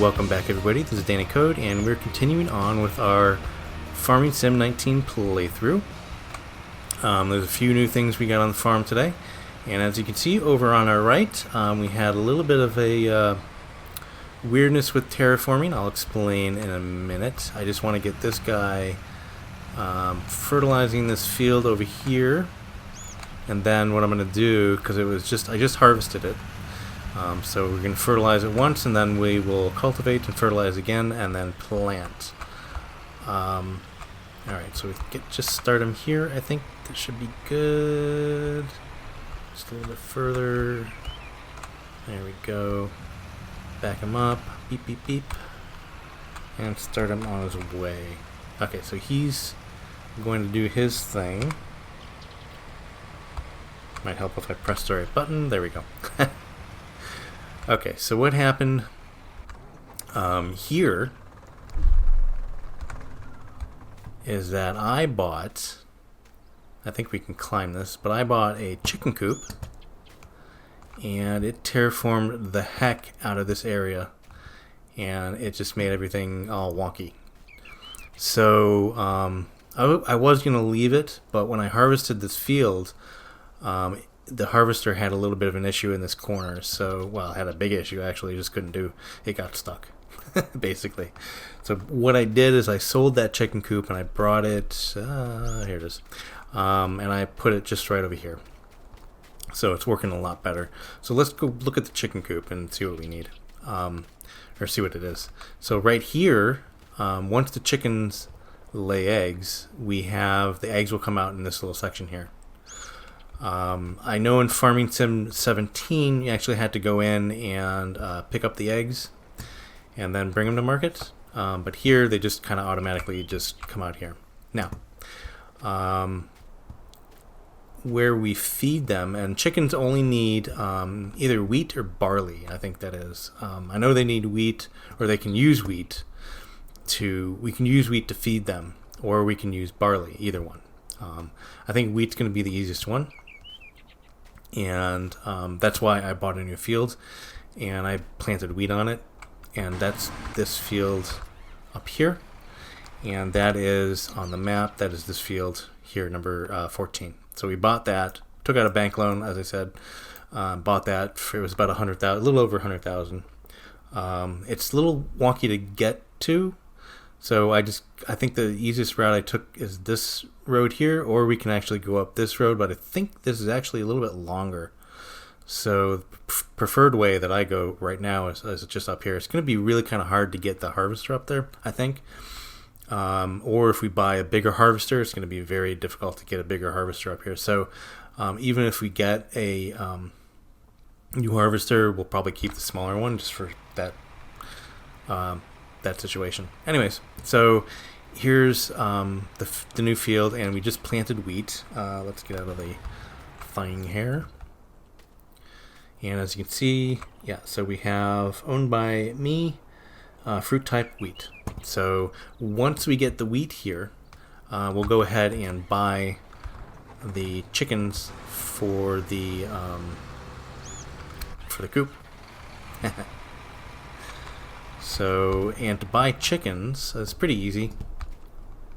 welcome back everybody, this is Danny Code, and we're continuing on with our Farming Sim 19 playthrough. There's a few new things we got on the farm today, and as you can see over on our right, we had a little bit of a weirdness with terraforming. I'll explain in a minute. I just want to get this guy fertilizing this field over here, and then what I'm going to do, because I just harvested it. So we're going to fertilize it once, and then we will cultivate and fertilize again, and then plant. Alright, so we just start them here. I think this should be good. Just a little bit further. There we go. Back him up. Beep, beep, beep. And start him on his way. Okay, so he's going to do his thing. Might help if I press the right button. There we go. Okay, so what happened here is that I bought, I think we can climb this, but I bought a chicken coop, and it terraformed the heck out of this area, and it just made everything all wonky. So I was going to leave it, but when I harvested this field, the harvester had a little bit of an issue in this corner. So, well, it had a big issue actually. Just couldn't do. It got stuck, basically. So what I did is I sold that chicken coop and I brought it. Here it is, and I put it just right over here. So it's working a lot better. So let's go look at the chicken coop and see what we need, or see what it is. So right here, once the chickens lay eggs, the eggs will come out in this little section here. I know in Farming Sim 17 you actually had to go in and pick up the eggs and then bring them to market, but here they just kind of automatically just come out here. Now, where we feed them, and chickens only need either wheat or barley, I think that is. I know they need wheat, or they can use wheat we can use wheat to feed them, or we can use barley, either one. I think wheat's going to be the easiest one. And that's why I bought a new field, and I planted wheat on it, and that's this field up here, and that is on the map. That is this field here, number 14. So we bought that, took out a bank loan, as I said, bought that for, it was about 100,000, a little over 100,000. It's a little wonky to get to, so I think the easiest route I took is this road here, or we can actually go up this road, but I think this is actually a little bit longer. So the preferred way that I go right now is just up here. It's going to be really kind of hard to get the harvester up there, I think. Or if we buy a bigger harvester, it's going to be very difficult to get a bigger harvester up here. So even if we get a new harvester, we'll probably keep the smaller one just for that that situation. Anyways, so here's the new field, and we just planted wheat. Let's get out of the thing here. And as you can see, yeah, so we have owned by me, fruit type wheat. So once we get the wheat here, we'll go ahead and buy the chickens for the coop. So, and to buy chickens, it's pretty easy,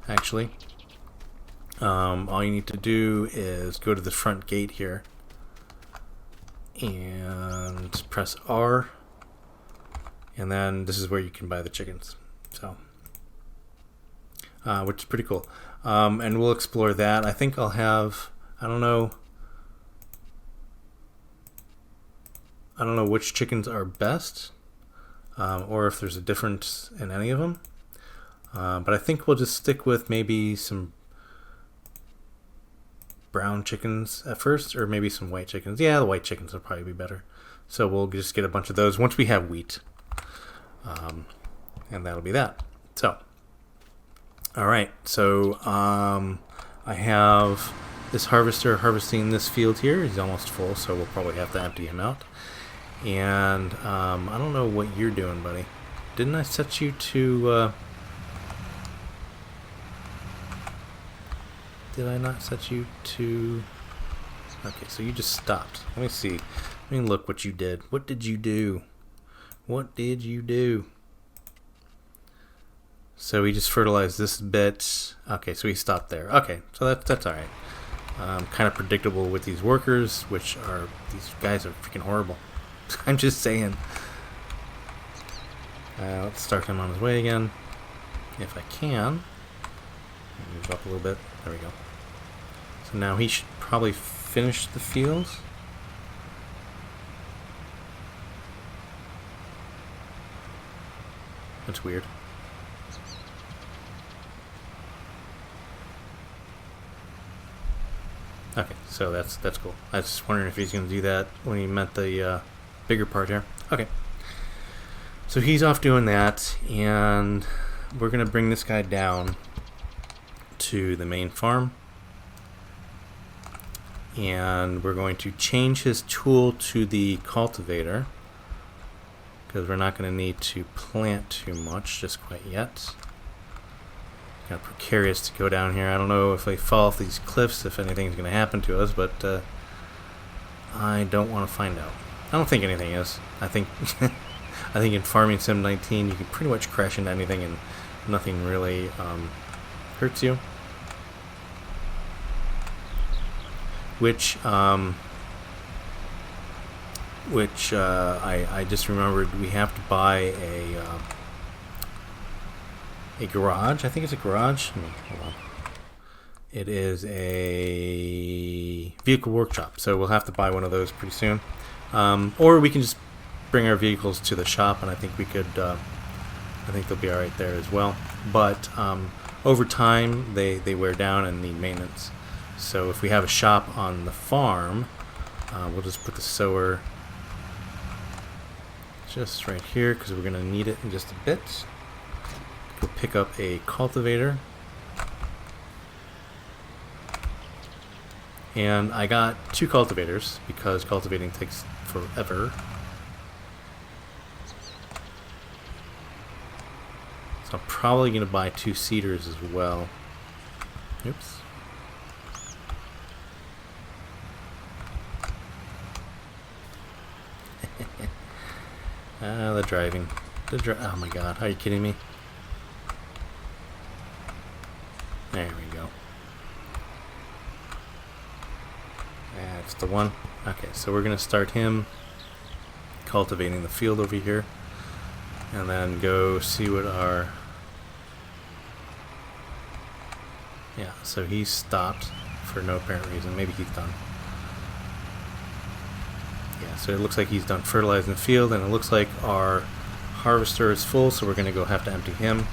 actually. All you need to do is go to the front gate here and press R, and then this is where you can buy the chickens. So, which is pretty cool. And we'll explore that. I think I'll have, I don't know which chickens are best. Or if there's a difference in any of them. But I think we'll just stick with maybe some brown chickens at first, or maybe some white chickens. Yeah, the white chickens will probably be better. So we'll just get a bunch of those once we have wheat. And that'll be that. So, alright, so I have this harvester harvesting this field here. He's almost full, so we'll probably have to empty him out. And I don't know what you're doing, buddy. Didn't I set you to did I not set you to, okay, so you just stopped. Let me see. Let me look what you did. What did you do? What did you do? So we just fertilized this bit. Okay, so we stopped there. Okay, so that's all right. Kind of predictable with these workers, these guys are freaking horrible. I'm just saying. Let's start him on his way again, if I can. Move up a little bit. There we go. So now he should probably finish the field. That's weird. Okay, so that's cool. I was just wondering if he's going to do that when he meant the bigger part here. Okay. So he's off doing that, and we're going to bring this guy down to the main farm. And we're going to change his tool to the cultivator, because we're not going to need to plant too much just quite yet. Kind of precarious to go down here. I don't know if we fall off these cliffs if anything's going to happen to us, but I don't want to find out. I don't think anything is. I think I think in Farming Sim 19 you can pretty much crash into anything and nothing really hurts you. Which I just remembered we have to buy a garage. I think it's a garage. No, hold on. It is a vehicle workshop, so we'll have to buy one of those pretty soon. Or we can just bring our vehicles to the shop, and I think we could. I think they'll be all right there as well. But over time, they wear down and need maintenance. So if we have a shop on the farm, we'll just put the sower just right here because we're going to need it in just a bit. We'll pick up a cultivator. And I got 2 cultivators because cultivating takes forever. So I'm probably going to buy 2 seeders as well. Oops. The driving. Oh my god, are you kidding me? There we go. That's the one. Okay, so we're going to start him cultivating the field over here. And then go see what our... Yeah, so he's stopped for no apparent reason. Maybe he's done. Yeah, so it looks like he's done fertilizing the field, and it looks like our harvester is full, so we're going to have to empty him.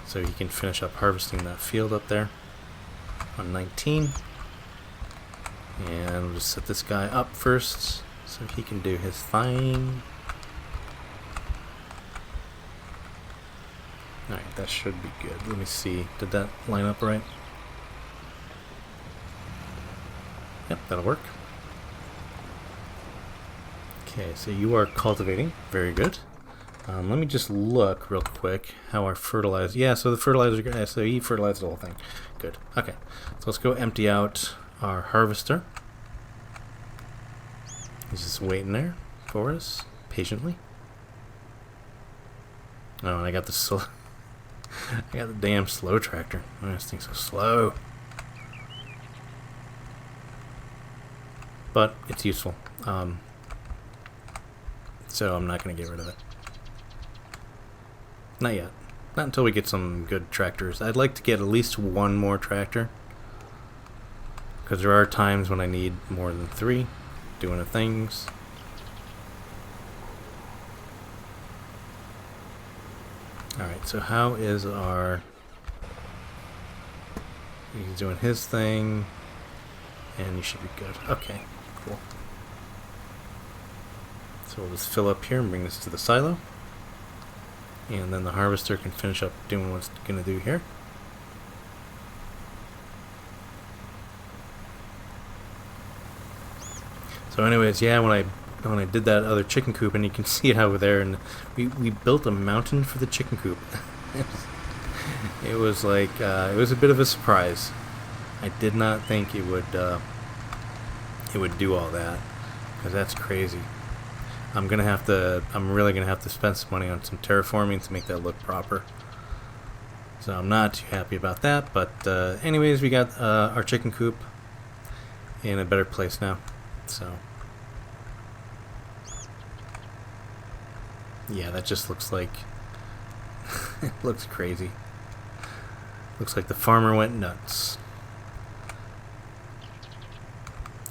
So he can finish up harvesting that field up there on 19. And we'll just set this guy up first so he can do his thing. Alright, that should be good. Let me see. Did that line up right? Yep, that'll work. Okay, so you are cultivating. Very good. Let me just look real quick how our fertilizer... Yeah, so the fertilizer... So he fertilized the whole thing. Good. Okay, so let's go empty out our harvester. He's just waiting there for us, patiently. Oh, and I got the slow... I got the damn slow tractor. Oh, this thing's so slow. But it's useful. So I'm not going to get rid of it. Not yet. Not until we get some good tractors. I'd like to get at least one more tractor. Because there are times when I need more than 3 doing the things. Alright, so how is our... He's doing his thing. And you should be good. Okay, cool. So we'll just fill up here and bring this to the silo. And then the harvester can finish up doing what it's going to do here. So anyways, yeah, when I did that other chicken coop, and you can see it over there, and we built a mountain for the chicken coop. It was like, it was a bit of a surprise. I did not think it would do all that, because that's crazy. I'm really gonna have to spend some money on some terraforming to make that look proper. So I'm not too happy about that, but anyways, we got our chicken coop in a better place now. So yeah, that just looks like it looks crazy. Looks like the farmer went nuts.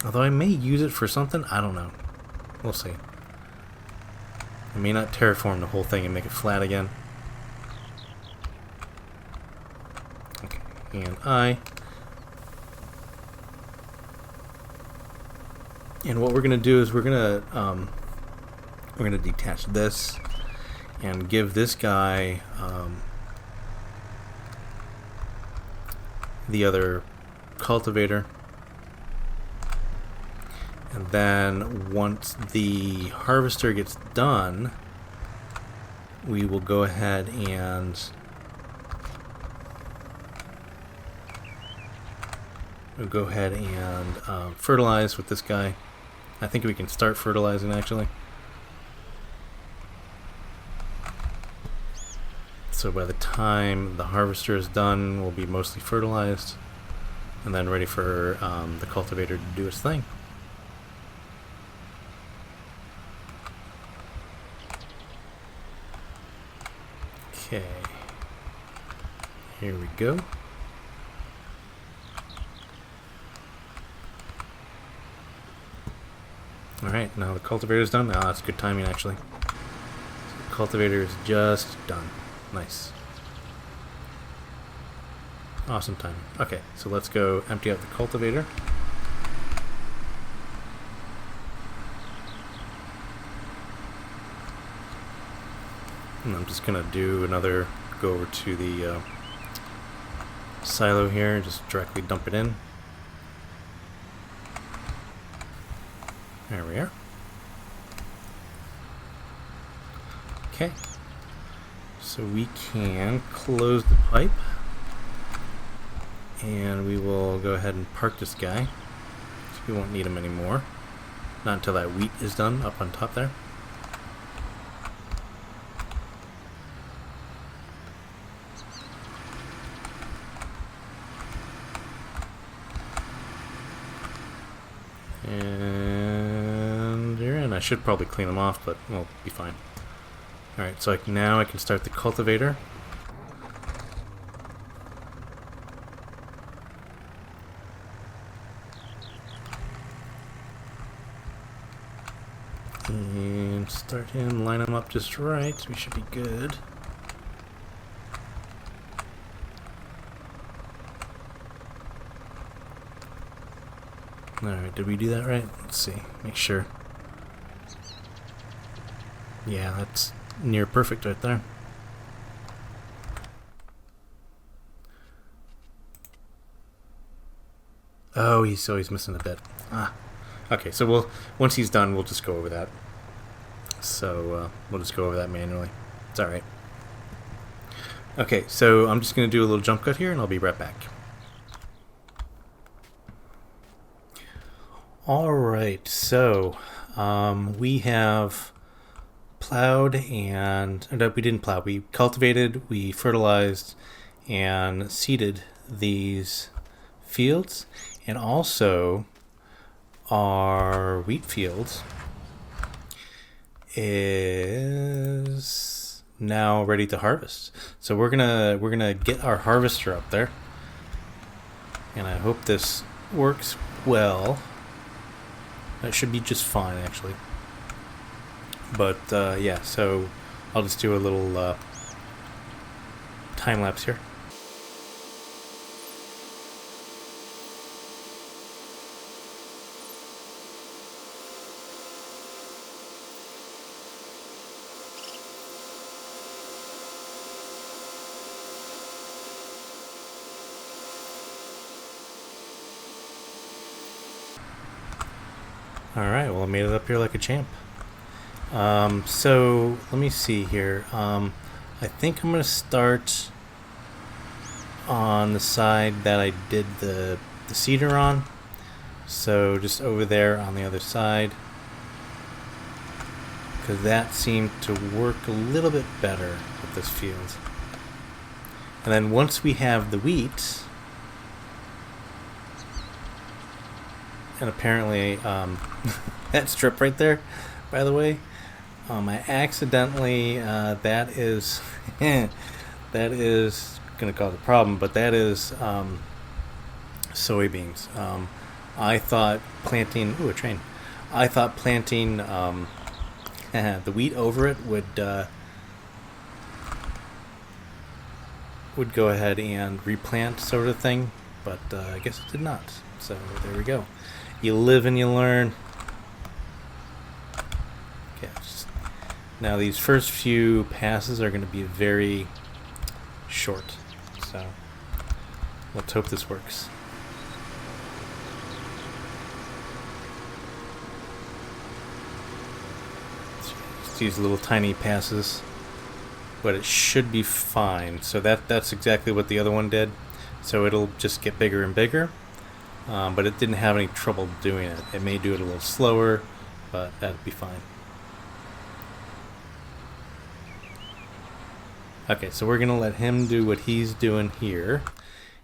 Although I may use it for something, I don't know. We'll see. I may not terraform the whole thing and make it flat again. Okay, and what we're gonna do is we're gonna detach this and give this guy the other cultivator. And then once the harvester gets done, we will go ahead and fertilize with this guy. I think we can start fertilizing actually. So by the time the harvester is done, we'll be mostly fertilized and then ready for the cultivator to do its thing. Okay, here we go. Alright, now the cultivator is done. Ah, that's good timing actually. So the cultivator is just done. Nice. Awesome timing. Okay, so let's go empty out the cultivator. And I'm just gonna do another go over to the silo here and just directly dump it in. There we are. Okay. So we can close the pipe. And we will go ahead and park this guy. So we won't need him anymore. Not until that wheat is done up on top there. And you're in. I should probably clean them off, but we'll be fine. Alright, so now I can start the cultivator. And start him, line him up just right. We should be good. Alright, did we do that right? Let's see, make sure. Yeah, that's near perfect right there. Oh, he's missing a bit. Ah. Okay, so once he's done, we'll just go over that. So we'll just go over that manually. It's alright. Okay, so I'm just going to do a little jump cut here and I'll be right back. Alright, so we have plowed and... No, we didn't plow. We cultivated, we fertilized, and seeded these fields. And also, our wheat fields is now ready to harvest. So we're gonna get our harvester up there, and I hope this works well. That should be just fine actually. But yeah, so I'll just do a little time lapse here. Alright, well I made it up here like a champ. So let me see here. I think I'm going to start on the side that I did the cedar on. So just over there on the other side, because that seemed to work a little bit better with this field. And then once we have the wheat, and apparently that strip right there, by the way, I accidentally, that is that is going to cause a problem, but that is soybeans. I thought planting, ooh, a train. I thought planting the wheat over it would go ahead and replant, sort of thing, but I guess it did not. So there we go. You live and you learn. Okay. Now these first few passes are going to be very short, so let's hope this works. Just use little tiny passes, but it should be fine. So that's exactly what the other one did. So it'll just get bigger and bigger, but it didn't have any trouble doing it. It may do it a little slower, but that'd be fine. Okay, so we're going to let him do what he's doing here.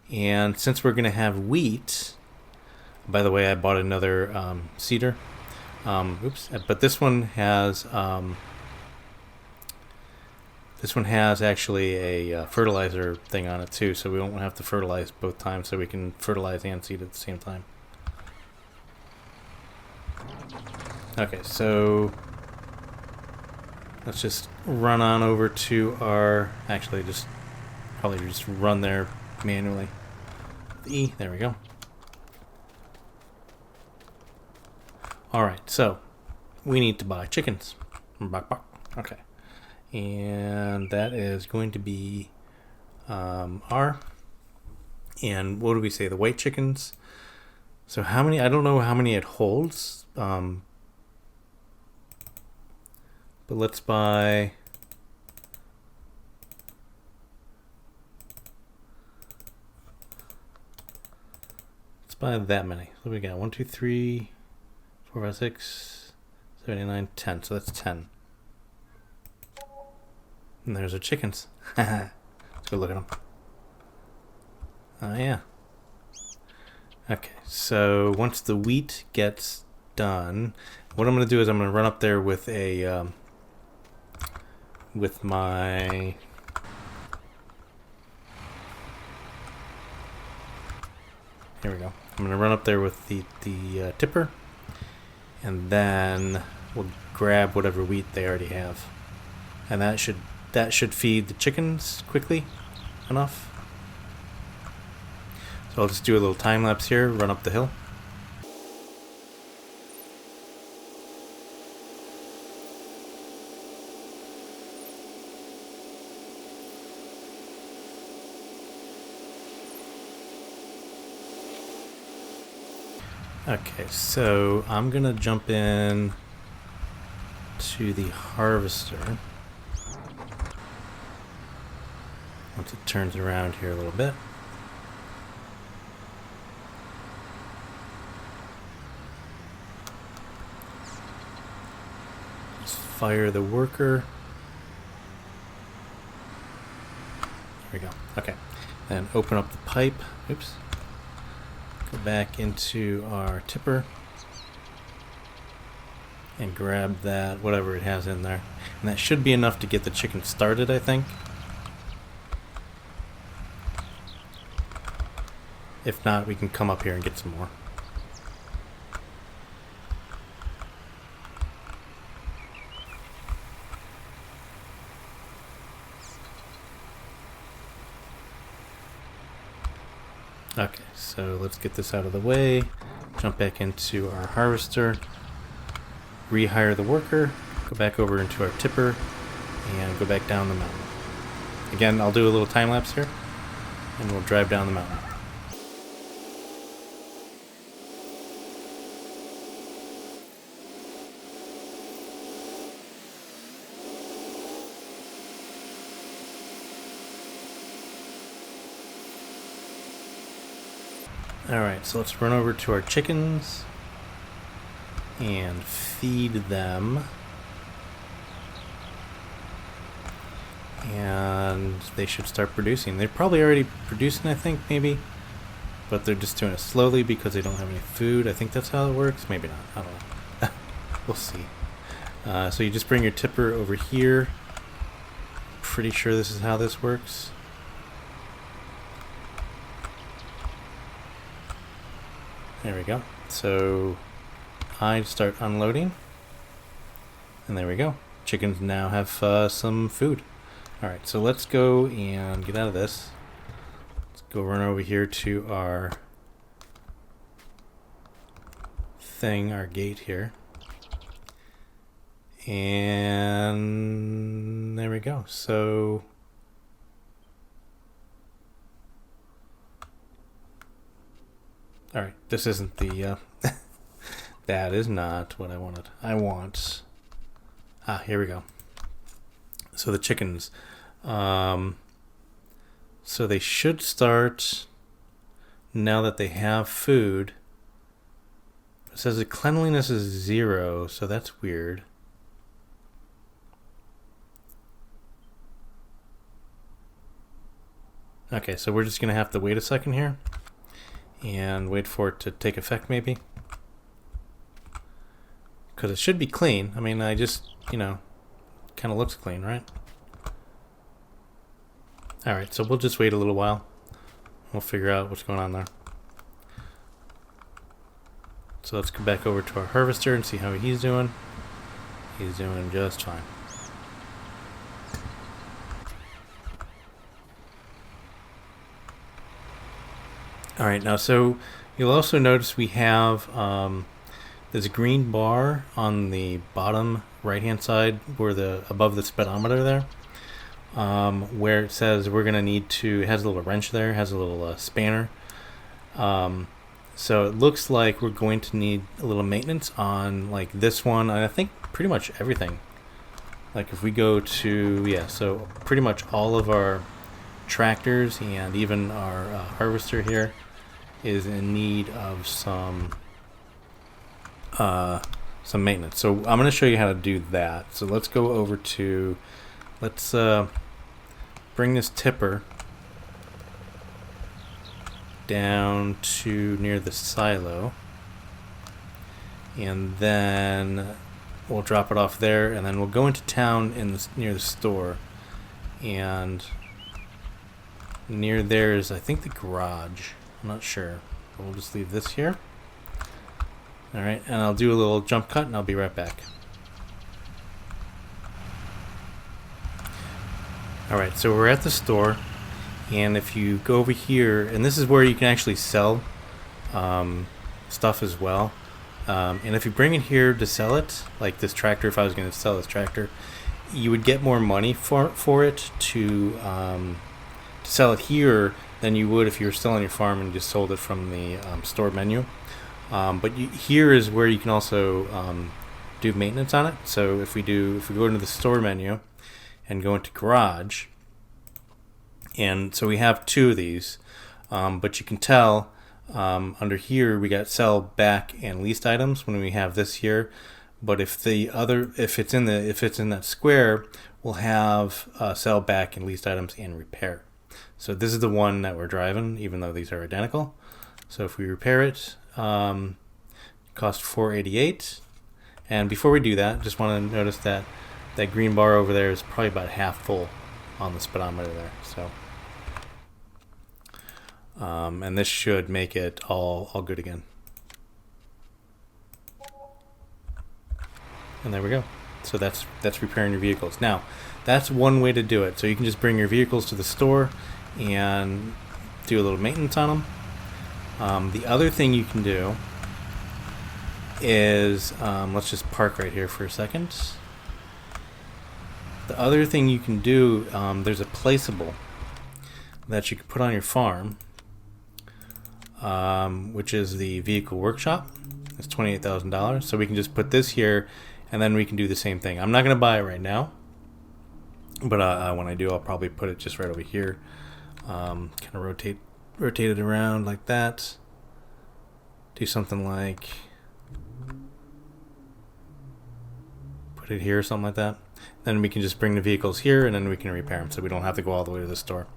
And since we're going to have wheat, by the way, I bought another seeder. Oops, but this one has actually a fertilizer thing on it too, so we won't have to fertilize both times, so we can fertilize and seed at the same time. Okay, so let's just run on over to our, actually probably just run there manually. E, there we go. Alright, so we need to buy chickens. Okay. And that is going to be R. And what do we say? The white chickens. So how many? I don't know how many it holds. But let's buy. Let's buy that many. So we got 1, 2, 3, 4, 5, 6, 7, 8, 9, 10. So that's 10. And there's our chickens. Let's go look at them. Oh, yeah. Okay, so once the wheat gets done, what I'm going to do is I'm going to run up there with a, with my, here we go. I'm going to run up there with the tipper, and then we'll grab whatever wheat they already have. And that should feed the chickens quickly enough. So I'll just do a little time lapse here, run up the hill. Okay, so I'm gonna jump in to the harvester. Once it turns around here a little bit. Just fire the worker. There we go. Okay. Then open up the pipe. Oops. Go back into our tipper. And grab that, whatever it has in there. And that should be enough to get the chicken started, I think. If not, we can come up here and get some more. Okay, so let's get this out of the way. Jump back into our harvester. Rehire the worker. Go back over into our tipper. And go back down the mountain. Again, I'll do a little time lapse here. And we'll drive down the mountain. Alright, so let's run over to our chickens and feed them. and they should start producing. They're probably already producing, I think, maybe, but they're just doing it slowly because they don't have any food. I think that's how it works. Maybe not. I don't know. We'll see. So you just bring your tipper over here. Pretty sure this is how this works. There we go. So I start unloading, and there we go. Chickens now have some food. Alright, so let's go and get out of this. Let's go run over here to our thing, our gate here. And there we go. So alright, this isn't the that is not what I wanted. I want here we go. So the chickens, so they should start now that they have food. It says the cleanliness is 0, so that's weird. Okay, so we're just gonna have to wait a second here and wait for it to take effect, maybe, because it should be clean. I mean, I just, you know, kind of looks clean, right? Alright, so we'll just wait a little while. We'll figure out what's going on there. So let's go back over to our harvester and see how he's doing. He's doing just fine. Alright, now so you'll also notice we have there's a green bar on the bottom right hand side where above the speedometer there, where it says we're gonna need to, it has a little wrench there, has a little spanner, so it looks like we're going to need a little maintenance on like this one, and I think pretty much everything. Like if we go to, yeah, so pretty much all of our tractors and even our harvester here is in need of some maintenance. So I'm going to show you how to do that. So let's go over to, let's bring this tipper down to near the silo, and then we'll drop it off there, and then we'll go into town near the store, and near there is, I think, the garage. I'm not sure. We'll just leave this here. Alright, and I'll do a little jump cut and I'll be right back. Alright, so we're at the store, and if you go over here, and this is where you can actually sell stuff as well. And if you bring it here to sell it, like this tractor, if I was going to sell this tractor, you would get more money for it to sell it here than you would if you were still on your farm and just sold it from the store menu. But here is where you can also do maintenance on it. So if we go into the store menu and go into garage, and so we have 2 of these, but you can tell under here we got sell back and leased items when we have this here. But if it's in that square, we'll have sell back and leased items and repair. So this is the one that we're driving, even though these are identical. So if we repair it, cost $4.88. And before we do that, just want to notice that that green bar over there is probably about half full on the speedometer there. So, and this should make it all good again. And there we go. So that's repairing your vehicles. Now, that's one way to do it. So you can just bring your vehicles to the store and do a little maintenance on them. The other thing you can do is, let's just park right here for a second. The other thing you can do, there's a placeable that you can put on your farm, which is the vehicle workshop. It's $28,000. So we can just put this here, and then we can do the same thing. I'm not going to buy it right now, but when I do, I'll probably put it just right over here. Kind of rotate it around like that. Do something like put it here or something like that. then we can just bring the vehicles here and then we can repair them, so we don't have to go all the way to the store.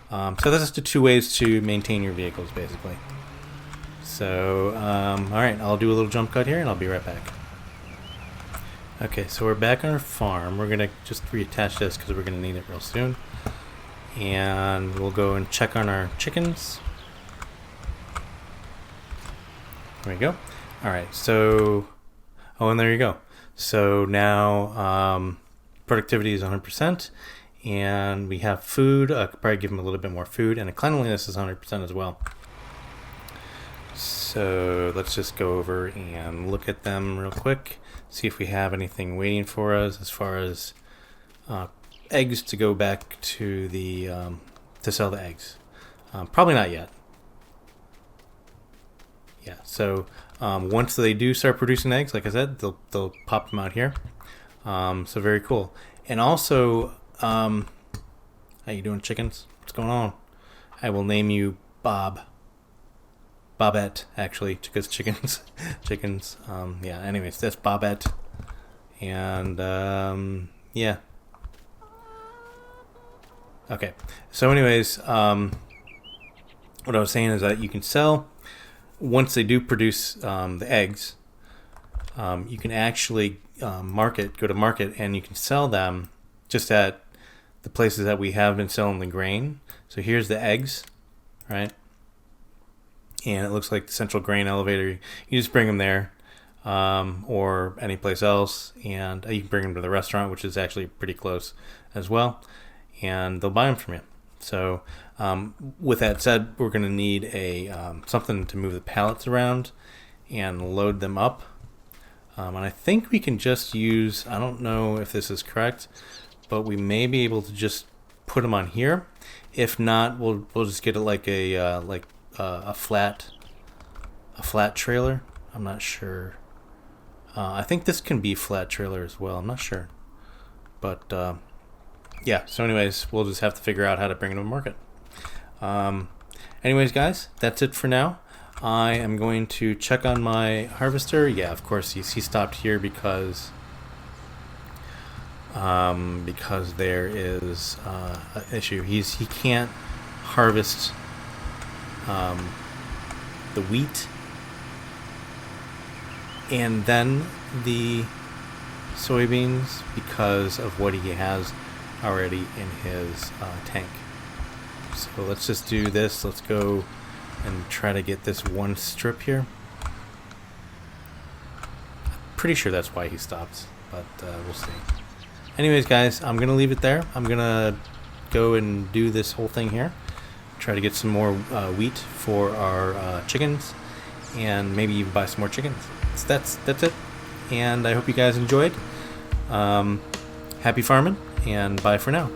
So that's just the two ways to maintain your vehicles, basically. So, alright, I'll do a little jump cut here and I'll be right back. Okay, so we're back on our farm. We're going to just reattach this because we're going to need it real soon. And we'll go and check on our chickens. There we go. Alright, so... Oh, and there you go. So now productivity is 100%. And we have food. I could probably give them a little bit more food. And the cleanliness is 100% as well. So let's just go over and look at them real quick. See if we have anything waiting for us as far as eggs to go back to the to sell the eggs. Probably not yet. Yeah. So once they do start producing eggs, like I said, they'll pop them out here. So very cool. And also, how you doing, chickens? What's going on? I will name you Bob. Bobette, actually, because chickens. Yeah, anyways, that's Bobette. And, yeah. Okay, so anyways, what I was saying is that you can sell, once they do produce the eggs, you can actually go to market, and you can sell them just at the places that we have been selling the grain. So here's the eggs, right? And it looks like the central grain elevator. You just bring them there, or any place else, and you can bring them to the restaurant, which is actually pretty close as well, and they'll buy them from you. So with that said, we're going to need a something to move the pallets around and load them up, and I think we can just use, I don't know if this is correct, but we may be able to just put them on here. If not, we'll just get it like a flat trailer. I'm not sure. I think this can be flat trailer as well. I'm not sure, but yeah. So anyways, we'll just have to figure out how to bring it to market. Anyways, guys, that's it for now. I am going to check on my harvester. Yeah, of course he stopped here because there is an issue. He can't harvest the wheat and then the soybeans because of what he has already in his tank. So let's just do this. Let's go and try to get this one strip here. Pretty sure that's why he stopped, but we'll see. Anyways, guys, I'm gonna leave it there. I'm gonna go and do this whole thing here. Try to get some more wheat for our chickens, and maybe even buy some more chickens. So that's it, and I hope you guys enjoyed. Happy farming, and bye for now.